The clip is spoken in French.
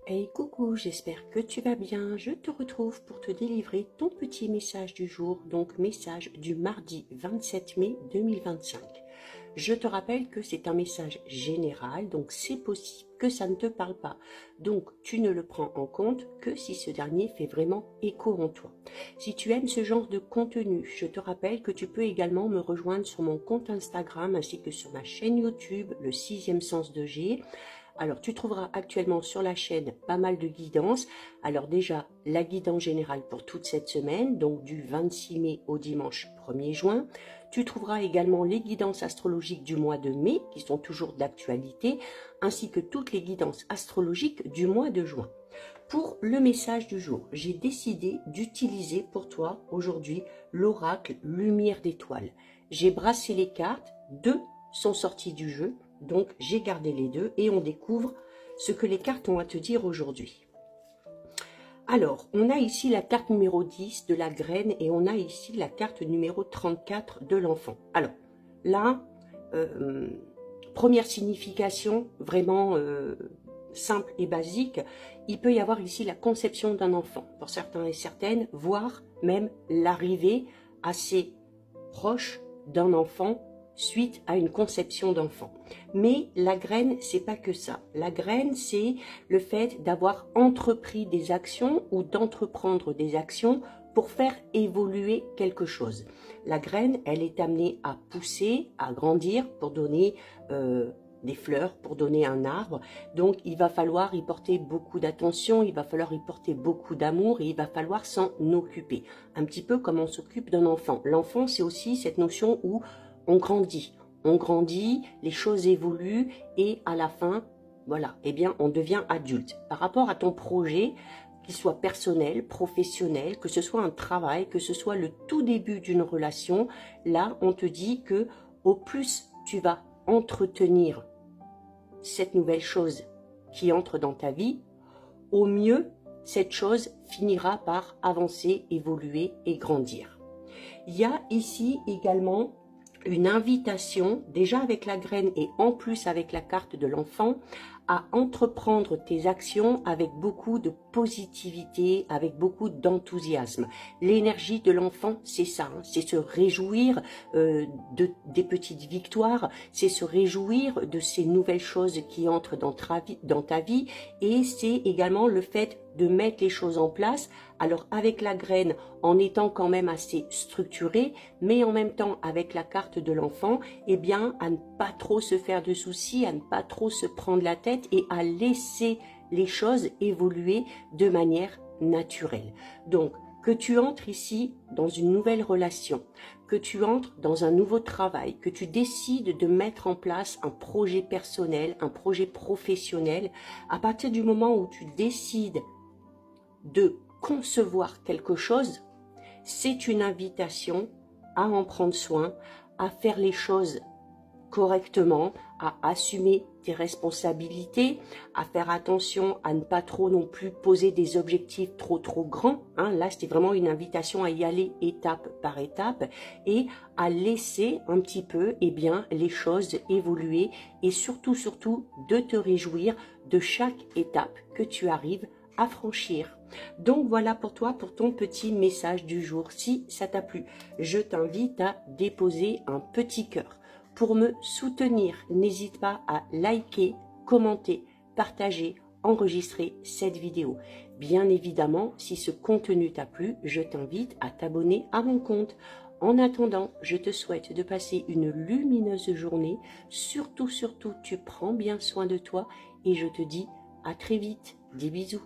Hey coucou, j'espère que tu vas bien. Je te retrouve pour te délivrer ton petit message du jour, donc message du mardi 27 mai 2025. Je te rappelle que c'est un message général, donc c'est possible que ça ne te parle pas. Donc tu ne le prends en compte que si ce dernier fait vraiment écho en toi. Si tu aimes ce genre de contenu, je te rappelle que tu peux également me rejoindre sur mon compte Instagram ainsi que sur ma chaîne YouTube, le 6e sens de G. Alors, tu trouveras actuellement sur la chaîne pas mal de guidances. Alors déjà, la guidance générale pour toute cette semaine, donc du 26 mai au dimanche 1er juin. Tu trouveras également les guidances astrologiques du mois de mai, qui sont toujours d'actualité, ainsi que toutes les guidances astrologiques du mois de juin. Pour le message du jour, j'ai décidé d'utiliser pour toi aujourd'hui l'oracle Lumière d'étoiles. J'ai brassé les cartes, 2 sont sorties du jeu. Donc, j'ai gardé les 2 et on découvre ce que les cartes ont à te dire aujourd'hui. Alors, on a ici la carte numéro 10 de la graine et on a ici la carte numéro 34 de l'enfant. Alors, là, première signification vraiment simple et basique, il peut y avoir ici la conception d'un enfant, pour certains et certaines, voire même l'arrivée assez proche d'un enfant suite à une conception d'enfant. Mais la graine, c'est pas que ça. La graine, c'est le fait d'avoir entrepris des actions ou d'entreprendre des actions pour faire évoluer quelque chose. La graine, elle est amenée à pousser, à grandir pour donner des fleurs, pour donner un arbre. Donc, il va falloir y porter beaucoup d'attention, il va falloir y porter beaucoup d'amour et il va falloir s'en occuper. Un petit peu comme on s'occupe d'un enfant. L'enfant, c'est aussi cette notion où on grandit, les choses évoluent et à la fin, voilà, eh bien, on devient adulte. Par rapport à ton projet, qu'il soit personnel, professionnel, que ce soit un travail, que ce soit le tout début d'une relation, là, on te dit que au plus tu vas entretenir cette nouvelle chose qui entre dans ta vie, au mieux, cette chose finira par avancer, évoluer et grandir. Il y a ici également une invitation, déjà avec la graine et en plus avec la carte de l'enfant, à entreprendre tes actions avec beaucoup de positivité, avec beaucoup d'enthousiasme. L'énergie de l'enfant, c'est ça, hein, c'est se réjouir des petites victoires, c'est se réjouir de ces nouvelles choses qui entrent dans ta vie et c'est également le fait de mettre les choses en place, alors avec la graine en étant quand même assez structuré, mais en même temps avec la carte de l'enfant, eh bien à ne pas trop se faire de soucis, à ne pas trop se prendre la tête et à laisser les choses évoluer de manière naturelle. Donc, que tu entres ici dans une nouvelle relation, que tu entres dans un nouveau travail, que tu décides de mettre en place un projet personnel, un projet professionnel, à partir du moment où tu décides de concevoir quelque chose, c'est une invitation à en prendre soin, à faire les choses correctement, à assumer tes responsabilités, à faire attention à ne pas trop non plus poser des objectifs trop grands. Hein. Là, c'est vraiment une invitation à y aller étape par étape et à laisser un petit peu les choses évoluer et surtout de te réjouir de chaque étape que tu arrives à franchir. Donc voilà pour toi, pour ton petit message du jour. Si ça t'a plu, je t'invite à déposer un petit cœur. Pour me soutenir, n'hésite pas à liker, commenter, partager, enregistrer cette vidéo. Bien évidemment, si ce contenu t'a plu, je t'invite à t'abonner à mon compte. En attendant, je te souhaite de passer une lumineuse journée. Surtout, tu prends bien soin de toi et je te dis à très vite. Des bisous.